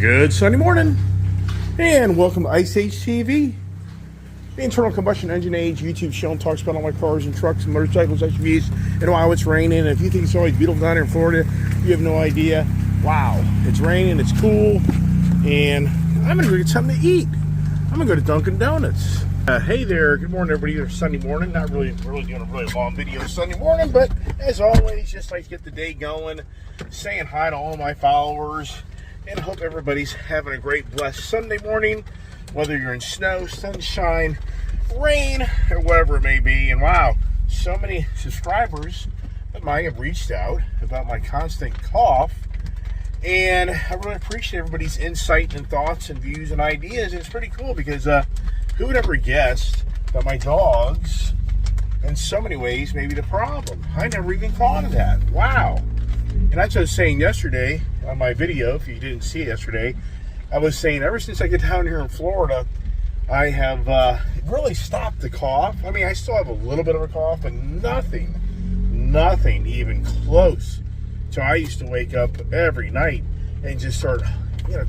Good Sunday morning, and welcome to Ice Age TV, the internal combustion engine age YouTube channel talks about all my cars and trucks and motorcycles, SUVs, and wow, it's raining. And if you think it's always beautiful down here in Florida, you have no idea. Wow, it's raining, it's cool, and I'm gonna go get something to eat. I'm gonna go to Dunkin' Donuts. Hey there, good morning everybody. It's Sunday morning. Not really doing a really long video Sunday morning, but as always, just like to get the day going, saying hi to all my followers, and I hope everybody's having a great, blessed Sunday morning, whether you're in snow, sunshine, rain, or whatever it may be. And wow, so many subscribers of mine have reached out about my constant cough, and I really appreciate everybody's insight and thoughts and views and ideas. And it's pretty cool because who would ever guess that my dogs, in so many ways, may be the problem? I never even thought of that. Wow. And that's what I was saying yesterday on my video. If you didn't see it yesterday, I was saying ever since I get down here in Florida, I have really stopped the cough. I mean, I still have a little bit of a cough, but nothing even close. So I used to wake up every night and just start,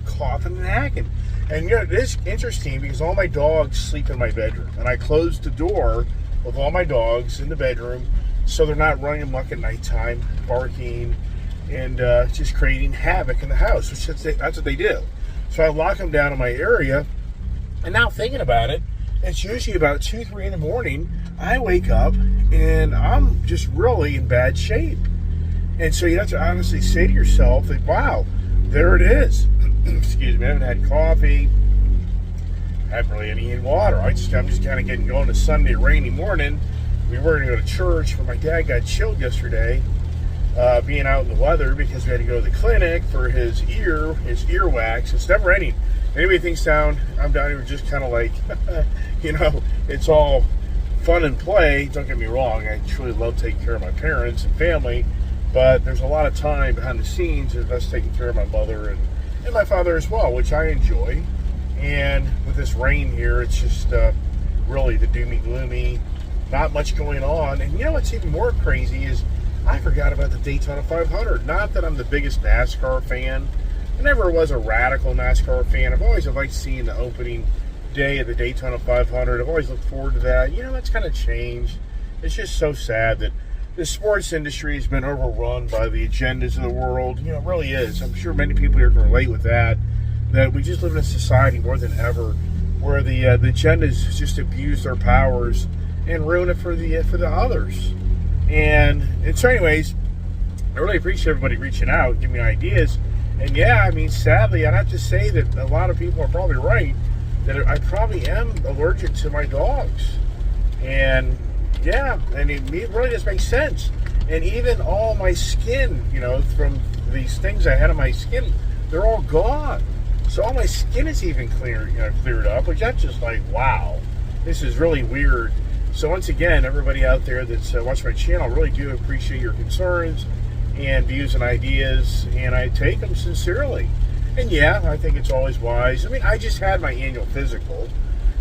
coughing and hacking. And it is interesting because all my dogs sleep in my bedroom, and I closed the door with all my dogs in the bedroom so they're not running amok at nighttime, barking, and just creating havoc in the house, which that's what they do. So I lock them down in my area, and now thinking about it, it's usually about 2, 3 in the morning, I wake up, and I'm just really in bad shape. And so you have to honestly say to yourself, that, wow, there it is. Excuse me, I haven't had coffee, I haven't really any water. I'm just kind of getting going to Sunday, rainy morning. We were going to go to church, but my dad got chilled yesterday, being out in the weather, because we had to go to the clinic for his ear wax. It's never ending. Anybody thinks I'm down here just kind of like, it's all fun and play. Don't get me wrong, I truly love taking care of my parents and family, but there's a lot of time behind the scenes of us taking care of my mother and my father as well, which I enjoy. And with this rain here, it's just really the doomy gloomy, not much going on. And you know what's even more crazy is I forgot about the Daytona 500. Not that I'm the biggest NASCAR fan. I never was a radical NASCAR fan. I've always liked seeing the opening day of the Daytona 500. I've always looked forward to that. That's kind of changed. It's just so sad that the sports industry has been overrun by the agendas of the world. It really is. I'm sure many people here can relate with that we just live in a society more than ever where the agendas just abuse their powers and ruin it for the others. And so anyways, I really appreciate everybody reaching out, giving me ideas. And yeah, I mean, sadly, I'd have to say that a lot of people are probably right, that I probably am allergic to my dogs. And yeah, and it really does make sense. And even all my skin, from these things I had on my skin, they're all gone. So all my skin is even cleared up, which that's just like, wow, this is really weird. So once again, everybody out there that's watching my channel, I really do appreciate your concerns and views and ideas, and I take them sincerely. And yeah, I think it's always wise. I mean, I just had my annual physical,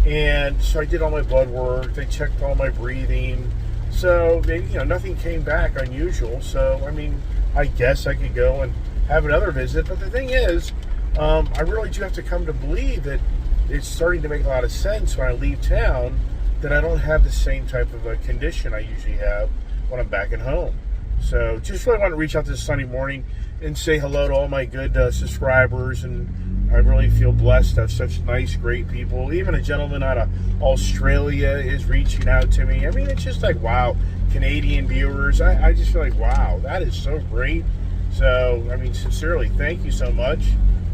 and so I did all my blood work. They checked all my breathing. So nothing came back unusual. So I mean, I guess I could go and have another visit. But the thing is, I really do have to come to believe that it's starting to make a lot of sense when I leave town that I don't have the same type of a condition I usually have when I'm back at home. So just really want to reach out this Sunday morning and say hello to all my good subscribers, and I really feel blessed to have such nice, great people. Even a gentleman out of Australia is reaching out to me. I mean, it's just like, wow, Canadian viewers. I just feel like, wow, that is so great. So, I mean, sincerely, thank you so much.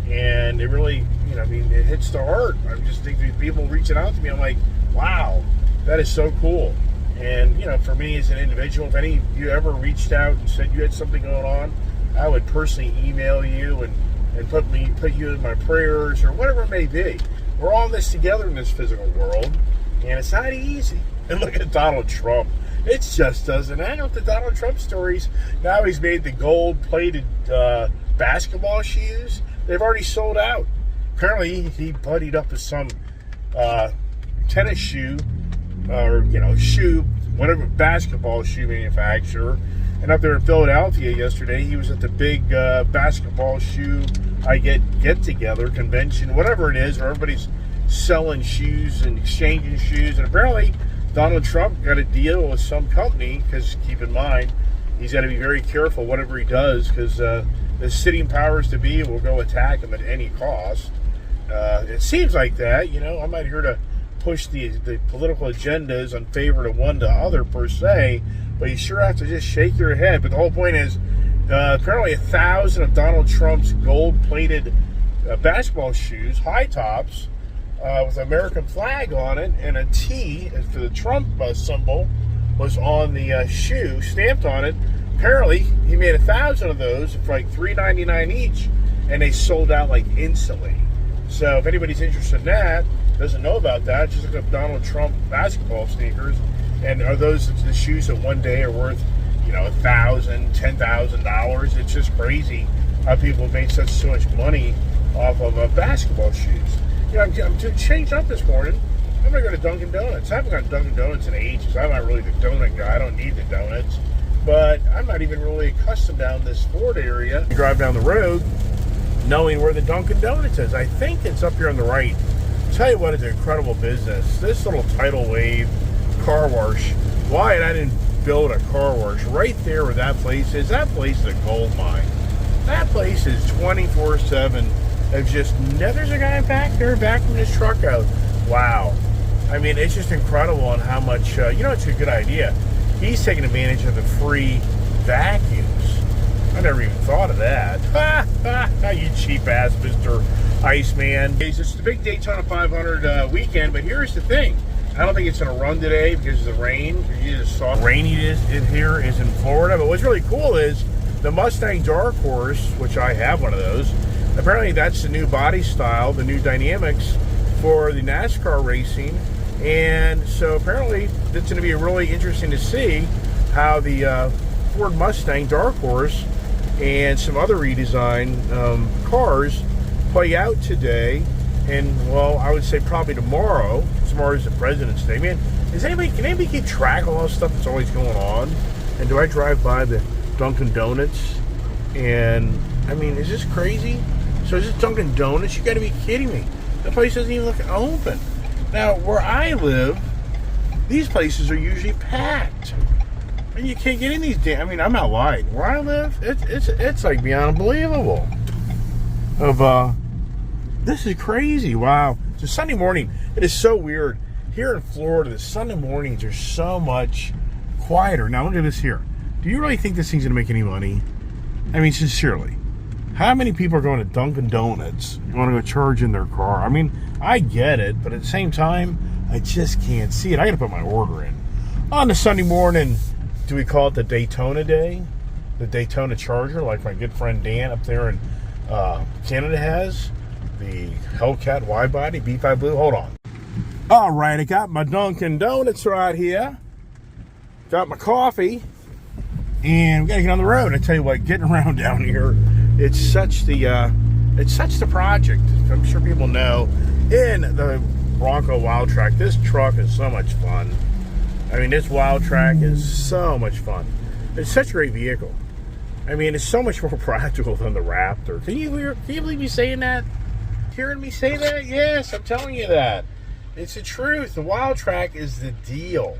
And it really, it hits the heart. I just think these people reaching out to me, I'm like, wow, that is so cool. And, for me as an individual, if any of you ever reached out and said you had something going on, I would personally email you and put you in my prayers or whatever it may be. We're all in this together in this physical world, and it's not easy. And look at Donald Trump. It just doesn't end with the Donald Trump stories. Now he's made the gold-plated basketball shoes. They've already sold out. Apparently, he buddied up with some tennis shoe shoe, whatever, basketball shoe manufacturer. And up there in Philadelphia yesterday, he was at the big basketball shoe I get together, convention, whatever it is, where everybody's selling shoes and exchanging shoes. And apparently Donald Trump got a deal with some company, because keep in mind, he's got to be very careful whatever he does, because the sitting powers to be will go attack him at any cost. It seems like that. I'm not here to push the political agendas in favor of one to other per se, but you sure have to just shake your head. But the whole point is, apparently 1,000 of Donald Trump's gold-plated basketball shoes, high tops, with an American flag on it, and a T for the Trump symbol was on the shoe, stamped on it. Apparently, he made 1,000 of those for like $3.99 each, and they sold out like instantly. So if anybody's interested in that, doesn't know about that, just look up Donald Trump basketball sneakers, and are those the shoes that one day are worth, $1,000, $10,000? It's just crazy how people have made so much money off of basketball shoes. I'm changed up this morning. I'm going to go to Dunkin' Donuts. I haven't gone to Dunkin' Donuts in ages. I'm not really the donut guy. I don't need the donuts. But I'm not even really accustomed down this Ford area. You drive down the road knowing where the Dunkin' Donuts is. I think it's up here on the right. Tell you what, it's an incredible business. This little tidal wave car wash. Why I didn't build a car wash right there where that place is. That place is a gold mine. That place is 24/7. There's a guy back there vacuuming his truck out. Wow. I mean, it's just incredible on how much, it's a good idea. He's taking advantage of the free vacuums. I never even thought of that. You cheap ass, Mr. Iceman. It's the big Daytona 500 weekend, but here's the thing. I don't think it's going to run today because of the rain. You just saw how rainy it is in here is in Florida. But what's really cool is the Mustang Dark Horse, which I have one of those. Apparently that's the new body style, the new dynamics for the NASCAR racing. And so apparently it's going to be really interesting to see how the Ford Mustang Dark Horse and some other redesigned cars play out today. And, well, I would say probably tomorrow. Tomorrow's the President's Day. Man, can anybody keep track of all the stuff that's always going on? And do I drive by the Dunkin' Donuts? And, I mean, is this crazy? So is this Dunkin' Donuts? You got to be kidding me. The place doesn't even look open. Now, where I live, these places are usually packed. And you can't get in these I'm not lying. Where I live, it's like beyond unbelievable. This is crazy. Wow. It's a Sunday morning. It is so weird. Here in Florida, the Sunday mornings are so much quieter. Now, look at this here. Do you really think this thing's going to make any money? I mean, sincerely. How many people are going to Dunkin' Donuts? You want to go charge in their car? I mean, I get it, but at the same time, I just can't see it. I got to put my order in. On the Sunday morning, do we call it the Daytona Day? The Daytona Charger, like my good friend Dan up there in Canada has? The Hellcat wide-body B5 Blue. Hold on. All right, I got my Dunkin' Donuts right here. Got my coffee. And we got to get on the road. I tell you what, getting around down here, it's such the project. I'm sure people know. In the Bronco Wild Track, this truck is so much fun. I mean, this Wild Track is so much fun. It's such a great vehicle. I mean, it's so much more practical than the Raptor. Can you believe me saying that? Hearing me say that? Yes, I'm telling you that. It's the truth. The Wild Track is the deal.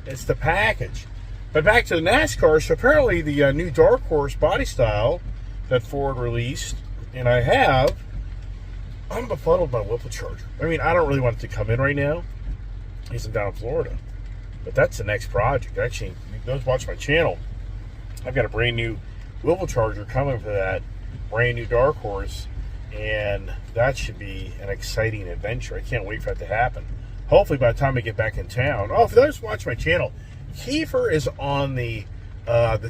It's the package. But back to the NASCAR. So apparently the new Dark Horse body style that Ford released, and I'm befuddled by Whipple Charger. I mean, I don't really want it to come in right now. He's down in Florida. But that's the next project. Actually, those watch my channel. I've got a brand new Whipple Charger coming for that brand new Dark Horse. And that should be an exciting adventure. I can't wait for that to happen. Hopefully by the time I get back in town. Oh, for those who watch my channel, Kiefer is on the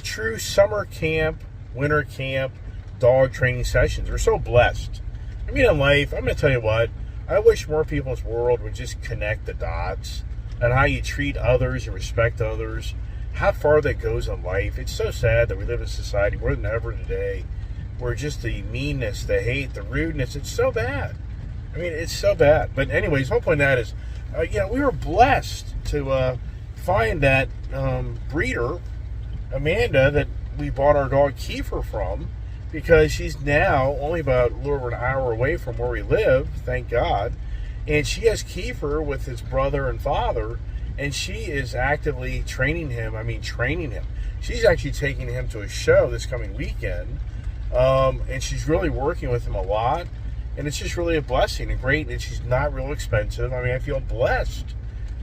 true summer camp, winter camp, dog training sessions. We're so blessed. I mean, in life, I'm going to tell you what, I wish more people in this world would just connect the dots and how you treat others and respect others, how far that goes in life. It's so sad that we live in a society more than ever today where just the meanness, the hate, the rudeness, it's so bad. I mean, it's so bad. But anyways, whole point of that is, we were blessed to find that breeder, Amanda, that we bought our dog Kiefer from. because she's now only about a little over an hour away from where we live, thank God. And she has Kiefer with his brother and father, and she is actively training him. I mean, training him. She's actually taking him to a show this coming weekend, and she's really working with him a lot. And it's just really a blessing and great. And she's not real expensive. I mean, I feel blessed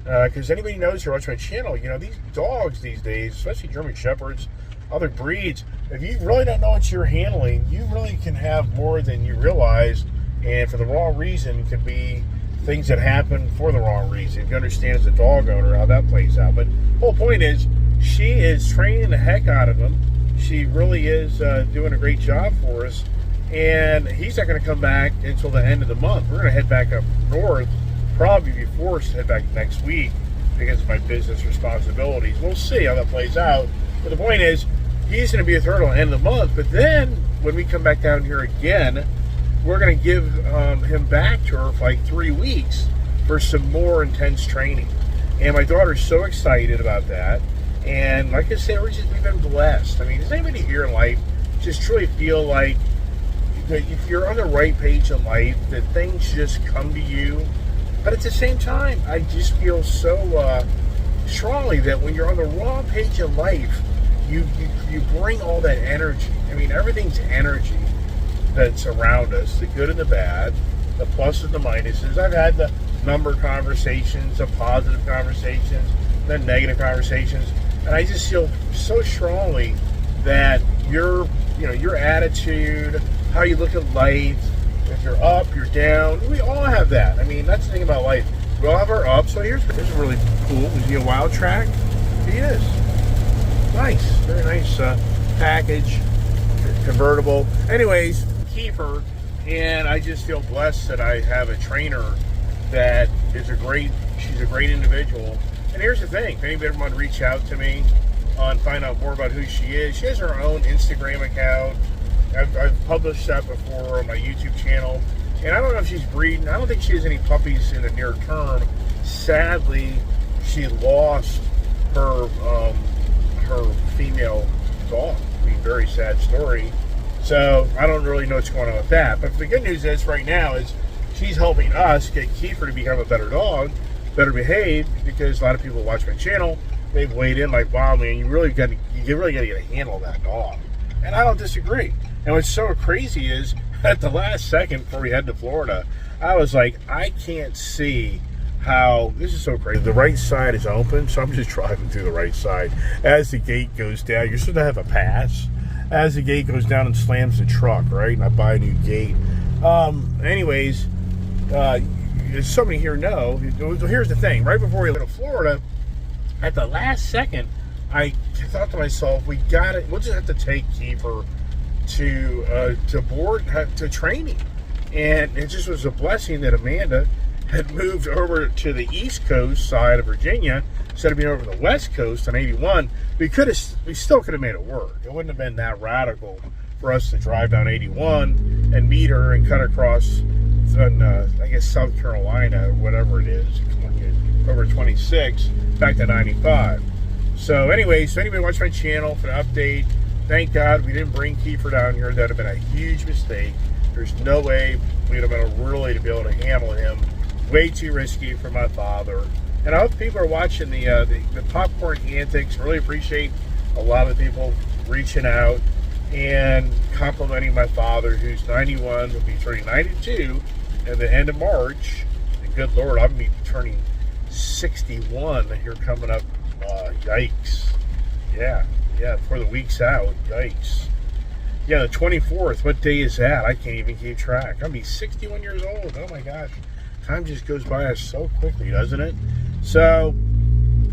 because anybody knows who watches my channel, you know, these dogs these days, especially German Shepherds, other breeds, if you really don't know what you're handling, you really can have more than you realize. And for the wrong reason, it could be things that happen for the wrong reason. If you understand as a dog owner how that plays out. But the whole point is, she is training the heck out of him. She really is doing a great job for us. And he's not going to come back until the end of the month. We're going to head back up north, probably be forced to head back next week because of my business responsibilities. We'll see how that plays out. But the point is, he's going to be with her till the end of the month. But then, when we come back down here again, we're going to give him back to her for like 3 weeks for some more intense training. And my daughter's so excited about that. And like I said, we've been blessed. I mean, does anybody here in life just truly feel like that if you're on the right page in life, that things just come to you? But at the same time, I just feel so strongly that when you're on the wrong page in life, you bring all that energy. I mean, everything's energy that's around us, the good and the bad, the pluses and the minuses. I've had the number conversations, the positive conversations, the negative conversations, and I just feel so strongly that your attitude, how you look at life, if you're up, you're down, we all have that. I mean, that's the thing about life. We all have our ups. So here's really cool. Is he a Wild Track? He is. Nice, very nice package, convertible. Anyways, Kiefer, and I just feel blessed that I have a trainer that is she's a great individual. And here's the thing, if anybody ever want to reach out to me and find out more about who she has her own Instagram account. I've published that before on my YouTube channel. And I don't know if she's breeding. I don't think she has any puppies in the near term. Sadly, she lost her female dog. I mean, very sad story. So I don't really know what's going on with that. But the good news is right now is she's helping us get Kiefer to become a better dog, better behaved, because a lot of people watch my channel, they've weighed in like, wow, man, you really got to get a handle of that dog. And I don't disagree. And what's so crazy is at the last second before we head to Florida, I was like, I can't see how, this is so crazy. The right side is open, so I'm just driving through the right side. As the gate goes down, you're supposed to have a pass. As the gate goes down and slams the truck, right? And I buy a new gate. Anyways, as somebody here know, here's the thing. Right before we went to Florida, at the last second, I thought to myself, we'll just have to take Kiefer to board, to training. And it just was a blessing that Amanda had moved over to the East Coast side of Virginia instead of being over the West Coast on 81. We still could have made it work. It wouldn't have been that radical for us to drive down 81 and meet her and cut across I guess South Carolina or whatever it is, over 26 back to 95. So anyway, so anybody watch my channel for the update. Thank God we didn't bring Kiefer down here. That would have been a huge mistake. There's no way we would have been really to be able to handle him. Way too risky for my father. And I hope people are watching the popcorn antics. Really appreciate a lot of people reaching out and complimenting my father, who's 91, will be turning 92 at the end of March. And good Lord, I'm going to be turning 61 here coming up. Yikes. Yeah, before the week's out. Yikes. Yeah, the 24th. What day is that? I can't even keep track. I'm going to be 61 years old. Oh my gosh. Time just goes by us so quickly, doesn't it? So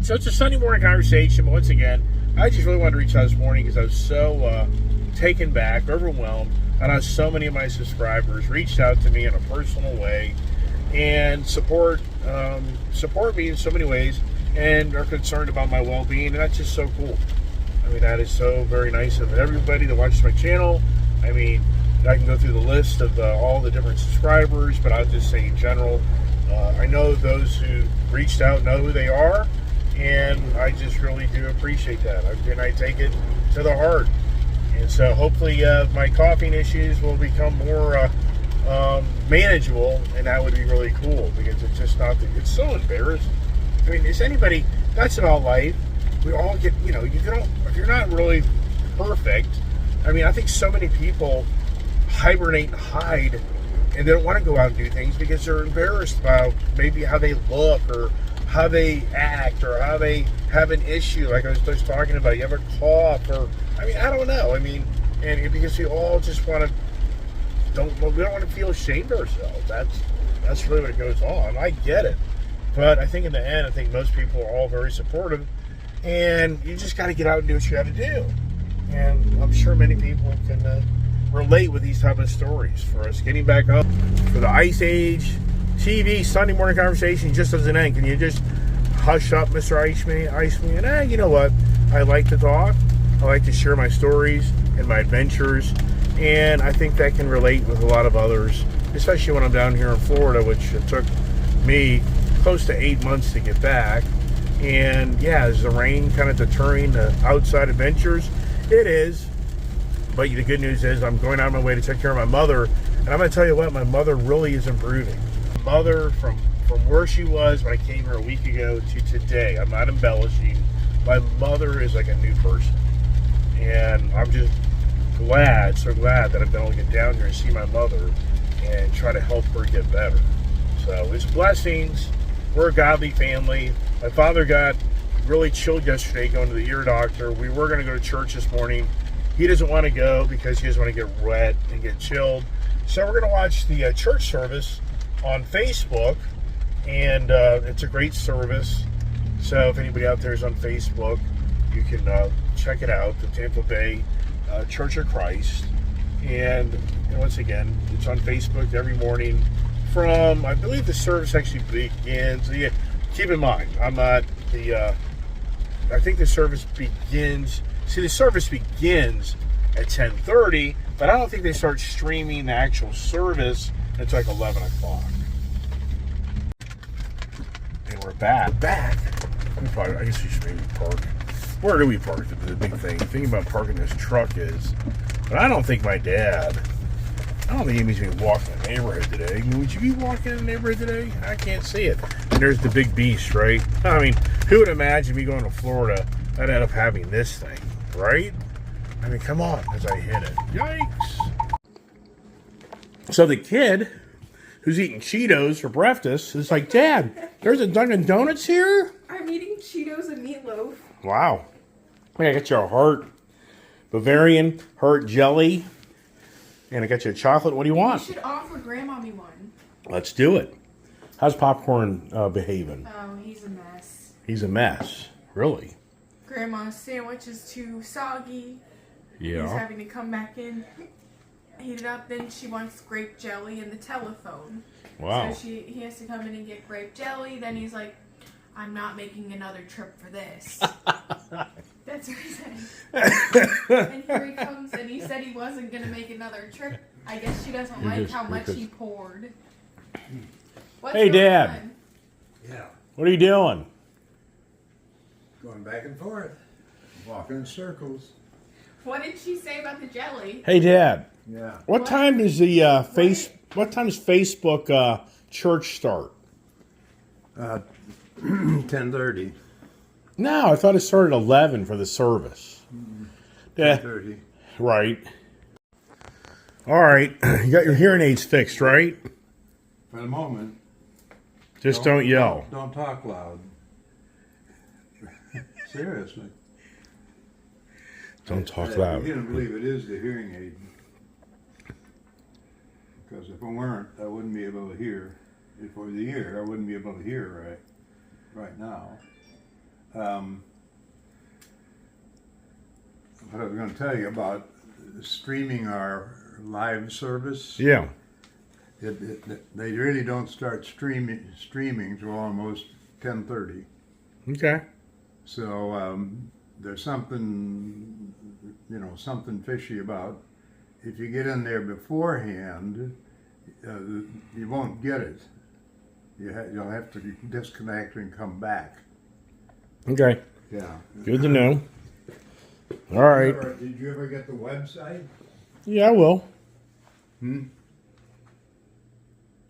it's a Sunday morning conversation, but once again, I just really wanted to reach out this morning because I was so taken back, overwhelmed, and how so many of my subscribers reached out to me in a personal way and support me in so many ways and are concerned about my well-being, and that's just so cool. I mean, that is so very nice of everybody that watches my channel. I mean, I can go through the list of all the different subscribers, but I'll just say in general, I know those who reached out know who they are, and I just really do appreciate that. And I take it to the heart. And so hopefully my coughing issues will become more manageable, and that would be really cool, because it's just not, it's so embarrassing. I mean, is anybody, that's about life. We all get, you know, if you're not really perfect, I mean, I think so many people hibernate and hide, and they don't want to go out and do things because they're embarrassed about maybe how they look, or how they act, or how they have an issue, like I was just talking about. You have a cough, or, I mean, I don't know. I mean, and because we all just want to, we don't want to feel ashamed of ourselves. That's really what it goes on. I get it. But I think in the end, I think most people are all very supportive, and you just got to get out and do what you got to do. And I'm sure many people can relate with these type of stories. For us getting back up for the Ice Age TV Sunday morning conversation just doesn't end. Can you just hush up, Mr. Iceman? And you know what? I like to talk. I like to share my stories and my adventures, and I think that can relate with a lot of others, especially when I'm down here in Florida, which it took me close to 8 months to get back. And yeah, is the rain kind of deterring the outside adventures? It is. But the good news is I'm going out of my way to take care of my mother, and I'm going to tell you what, my mother really is improving. My mother, from where she was when I came here a week ago to today, I'm not embellishing, my mother is like a new person. And I'm just glad, so glad that I've been able to get down here and see my mother and try to help her get better. So it's blessings. We're a godly family. My father got really chilled yesterday going to the ear doctor. We were going to go to church this morning. He doesn't want to go because he doesn't want to get wet and get chilled. So we're going to watch the church service on Facebook, and it's a great service. So if anybody out there is on Facebook, you can check it out, the Tampa Bay Church of Christ. And once again, it's on Facebook every morning from, I believe the service actually begins, yeah, keep in mind, I'm not the, I think the service begins, the service begins at 10:30, but I don't think they start streaming the actual service until like 11 o'clock. And we're back. I guess we should maybe park. Where do we park? The big thing. The thing about parking this truck is, but I don't think anybody's going to walk in the neighborhood today. I mean, would you be walking in the neighborhood today? I can't see it. And there's the big beast, right? I mean, who would imagine me going to Florida, I'd end up having this thing, right? I mean, come on, as I hit it. Yikes. So the kid who's eating Cheetos for breakfast is like, Dad, there's a Dunkin' Donuts here? I'm eating Cheetos and meatloaf. Wow. I got you a heart Bavarian heart jelly. And I got you a chocolate. What do you want? You should offer Grandma me one. Let's do it. How's Popcorn behaving? Oh, he's a mess. He's a mess. Really? Grandma's sandwich is too soggy. Yeah. He's having to come back in, heat it up. Then she wants grape jelly and the telephone. Wow. So he has to come in and get grape jelly. Then he's like, I'm not making another trip for this. That's what he said. And here he comes, and he said he wasn't going to make another trip. I guess she doesn't like how much he poured. Hey, Dad. On? Yeah, What are you doing? going back and forth, walking in circles. What did she say about the jelly? Hey, Dad. Yeah, What time does the What time does Facebook church start? 10:30. No, I thought it started at 11 for the service. Yeah, 10:30. right. All right, you got your hearing aids fixed, right? For the moment. Just don't yell. Don't talk loud. Seriously. Don't talk loud. You don't believe it is the hearing aid. Because if it weren't, I wouldn't be able to hear. If it were the ear, I wouldn't be able to hear right now. What I was going to tell you about streaming our live service. Yeah. They really don't start streaming till almost 10:30. Okay. So there's something, something fishy about. If you get in there beforehand, you won't get it. You'll have to disconnect and come back. Okay. Yeah. Good to know. All right. Did you ever get the website? Yeah, I will.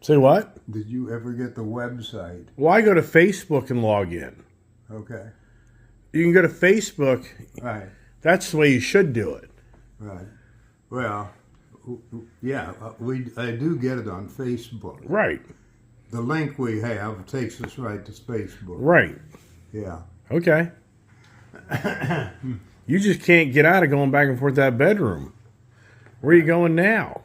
Say what? Did you ever get the website? Well, I go to Facebook and log in. Okay. You can go to Facebook. Right. That's the way you should do it. Right. Well, yeah, I do get it on Facebook. Right. The link we have takes us right to Facebook. Right. Yeah. Okay. You just can't get out of going back and forth that bedroom. Where are you going now?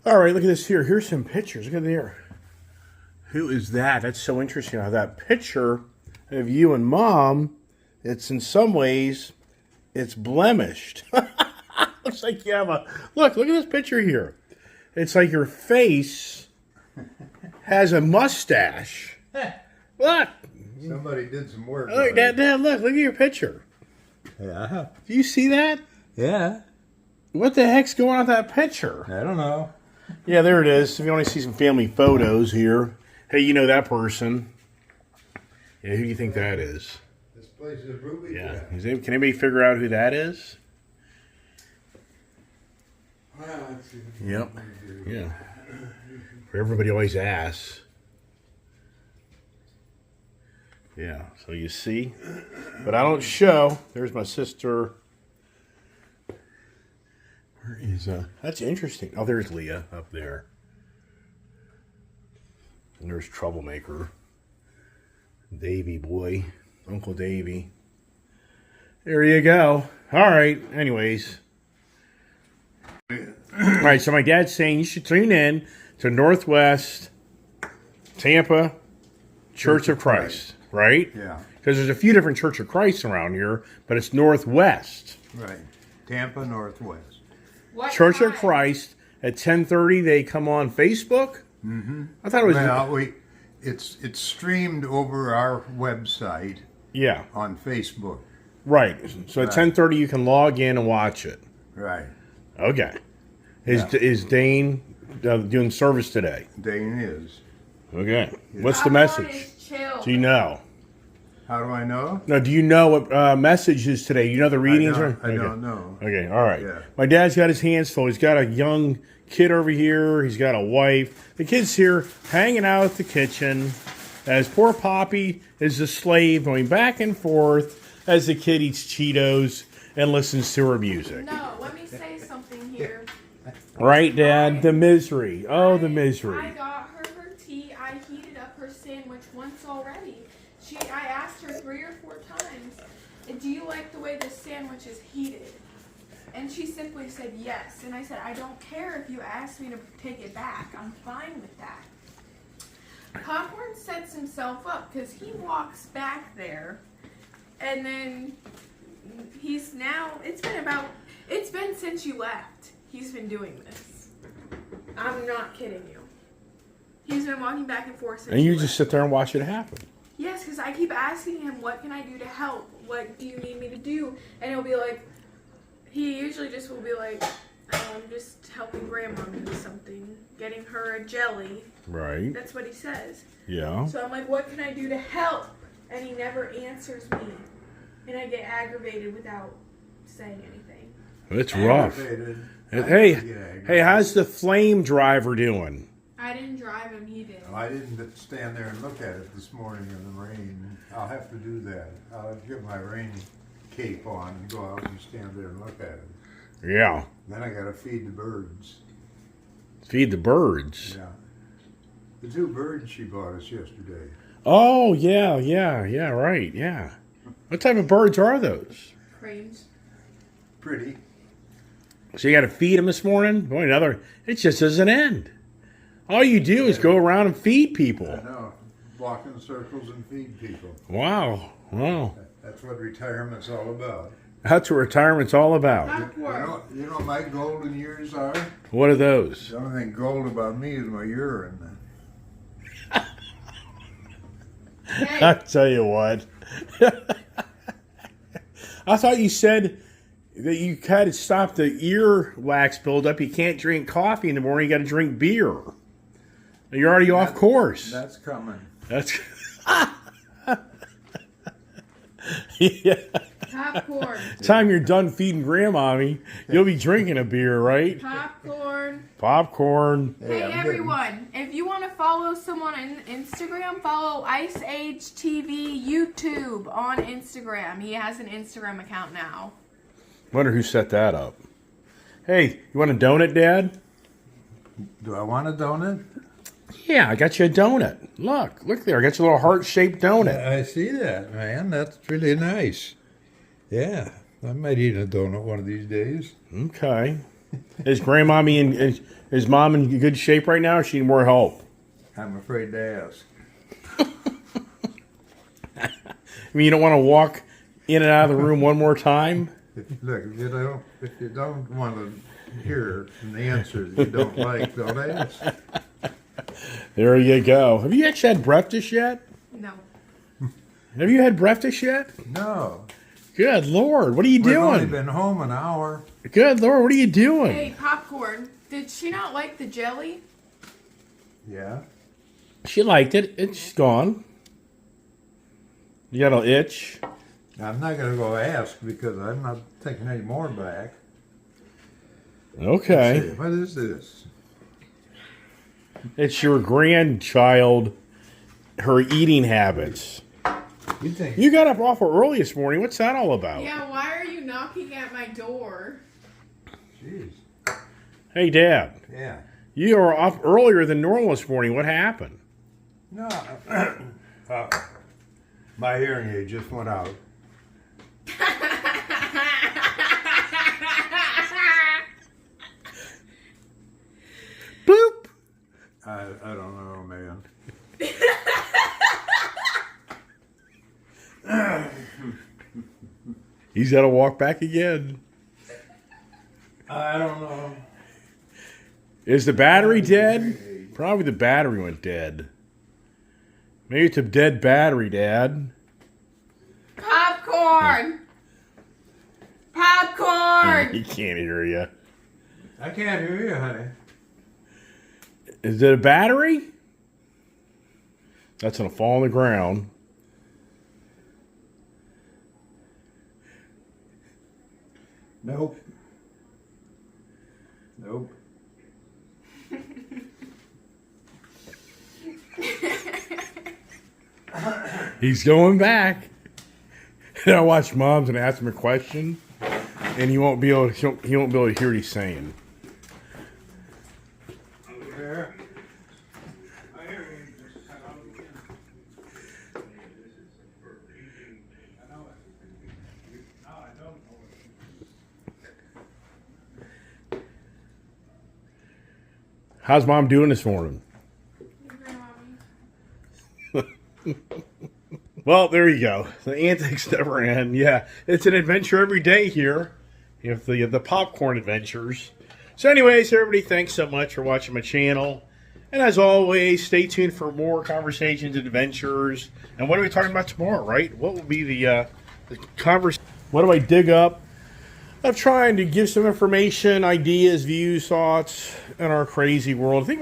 All right, look at this here. Here's some pictures. Look at there. Who is that? That's so interesting. How that picture of you and Mom, it's in some ways, it's blemished. Looks like you have a... Look at this picture here. It's like your face has a mustache. Look. Somebody did some work. Look, Dad, look at your picture. Yeah. Do you see that? Yeah. What the heck's going on with that picture? I don't know. Yeah, there it is. If you want to see some family photos here. Hey, you know that person. Yeah, who do you think that is? This place is Ruby. Yeah. Can anybody figure out who that is? Yep. Yeah. Everybody always asks. Yeah, so you see. But I don't show. There's my sister. Where is that's interesting. Oh, there's Leah up there. And there's Troublemaker. Davy boy. Uncle Davy. There you go. All right. Anyways. All right, so my dad's saying you should tune in to Northwest Tampa Church of Christ, right? Yeah. Because there's a few different Church of Christ around here, but it's Northwest. Right. Tampa Northwest. What Church of time? Christ at 10:30. They come on Facebook. Mm-hmm. I thought it was Well, it's streamed over our website yeah, on Facebook. right. So at 10:30 you can log in and watch it. Right. Okay. Is Dane doing service today? Dane is. Okay. What's the I'm on message? his chill. Do you know? How do I know? No, do you know what message is today? You know the readings? I don't know. Okay, all right. Yeah. My dad's got his hands full. He's got a young kid over here. He's got a wife. The kid's here hanging out at the kitchen as poor Poppy is the slave going back and forth as the kid eats Cheetos and listens to her music. No, let me say something here. Right, Dad? The misery. Oh, the misery. I got her tea. I heated up her sandwich once already. I asked her 3 or 4 times, do you like the way this sandwich is heated? And she simply said yes. And I said, I don't care if you ask me to take it back. I'm fine with that. Popcorn sets himself up because he walks back there and then it's been since you left. He's been doing this. I'm not kidding you. He's been walking back and forth since And you left. just sit there and watch it happen. Yes, because I keep asking him, what can I do to help? What do you need me to do? And he'll be like, he usually just will be like, I'm just helping Grandma do something. Getting her a jelly. Right. That's what he says. Yeah. So I'm like, what can I do to help? And he never answers me. And I get aggravated without saying anything. It's rough. Aggravated. Hey, how's the flame driver doing? I didn't drive him, he did. I didn't stand there and look at it this morning in the rain. I'll have to do that. I'll get my rain cape on and go out and stand there and look at it. Yeah. Then I gotta feed the birds. Feed the birds. Yeah. The 2 birds she bought us yesterday. Oh, yeah, right, yeah. What type of birds are those? Cranes. Pretty. So you got to feed them this morning? Boy, it just doesn't end. All you do is go around and feed people. I know. Walk in circles and feed people. Wow. That's what retirement's all about. That's what retirement's all about. You know what my golden years are? What are those? The only thing gold about me is my urine. Hey, I tell you what. I thought you said that you had to stop the ear wax buildup. You can't drink coffee in the morning. You got to drink beer. You're already off course. That's coming. That's yeah. Popcorn. Time you're done feeding grandmommy, you'll be drinking a beer, right? Popcorn. Popcorn. Hey I'm everyone, if you want to follow someone on Instagram, follow Ice Age TV YouTube on Instagram. He has an Instagram account now. Wonder who set that up. Hey, you want a donut, Dad? Do I want a donut? Yeah, I got you a donut. Look there. I got you a little heart-shaped donut. I see that, man. That's really nice. Yeah, I might eat a donut one of these days. Okay. Is grandmommy and is mom in good shape right now, or she need more help? I'm afraid to ask. I mean, you don't want to walk in and out of the room one more time? Look, if you don't want to hear the answers you don't like, don't ask. There you go. Have you actually had breakfast yet? No. Have you had breakfast yet? No, Good Lord, what are you we've only doing? been home an hour. Good Lord, what are you doing? Hey, Popcorn. Did she not like the jelly? Yeah. She liked it. It's gone. You got an itch? I'm not going to go ask because I'm not taking any more back. Okay. Let's see, what is this? It's your grandchild, her eating habits. You think? You got up awful early this morning. What's that all about? Yeah, why are you knocking at my door? Jeez. Hey, Dad. Yeah. You were up earlier than normal this morning. What happened? No. My hearing aid just went out. Boop. I don't know, man. He's got to walk back again. I don't know. Is the battery dead? Probably the battery went dead. Maybe it's a dead battery, Dad. Popcorn! Popcorn! He can't hear you. I can't hear you, honey. Is it a battery? That's going to fall on the ground. Nope. Nope. He's going back. And I watch Mom's and ask him a question, and he won't be able to hear what he's saying. There. How's Mom doing this morning? Well, there you go. The antics never end. Yeah, it's an adventure every day here. You have the popcorn adventures. So anyways, everybody, thanks so much for watching my channel. And as always, stay tuned for more conversations and adventures. And what are we talking about tomorrow, right? What will be the conversation? What do I dig up? I'm trying to give some information, ideas, views, thoughts in our crazy world. I think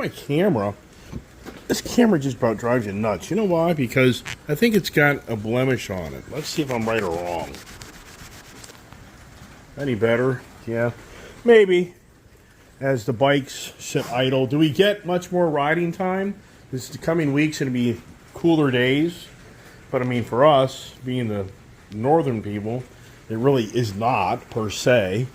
this camera just about drives you nuts. You know why? Because I think it's got a blemish on it. Let's see if I'm right or wrong. Any better? Yeah, maybe. As the bikes sit idle. Do we get much more riding time? This the coming week's going to be cooler days. But I mean, for us, being the northern people, it really is not, per se.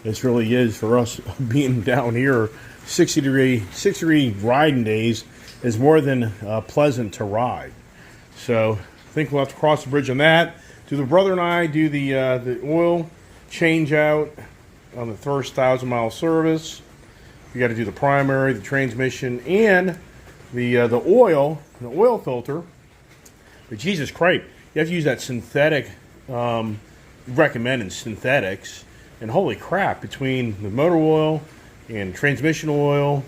It really is for us being down here. 60-degree riding days is more than pleasant to ride. So I think we'll have to cross the bridge on that. Do the brother and I do the oil change out on the first 1,000-mile service. You got to do the primary, the transmission, and the oil filter. But Jesus Christ, you have to use that synthetic. Recommending synthetics, and holy crap, between the motor oil and transmission oil,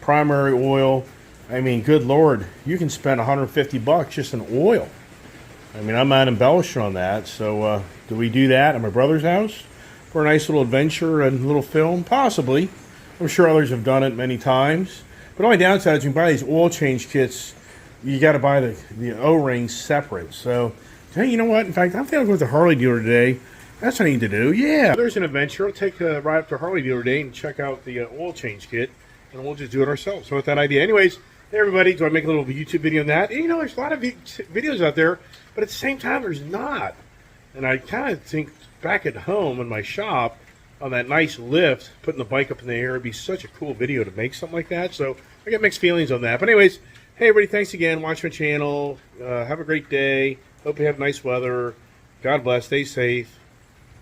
primary oil, I mean, good Lord, you can spend $150 just in oil. I mean, I'm not embellishing on that. So do we do that at my brother's house for a nice little adventure and little film? Possibly. I'm sure others have done it many times. But the only downside is you can buy these oil change kits, you got to buy the O-rings separate. So hey, you know what? In fact, I'm going to go to the Harley dealer today That's what I need to do. Yeah. There's an adventure. I'll take a ride up to Harley the other day and check out the oil change kit, and we'll just do it ourselves. So with that idea. Anyways, hey everybody, do I make a little YouTube video on that? And, you know, there's a lot of videos out there, but at the same time, there's not. And I kind of think back at home in my shop on that nice lift, putting the bike up in the air, it'd be such a cool video to make something like that. So I got mixed feelings on that. But anyways, hey everybody, thanks again. Watch my channel. Have a great day. Hope you have nice weather. God bless. Stay safe.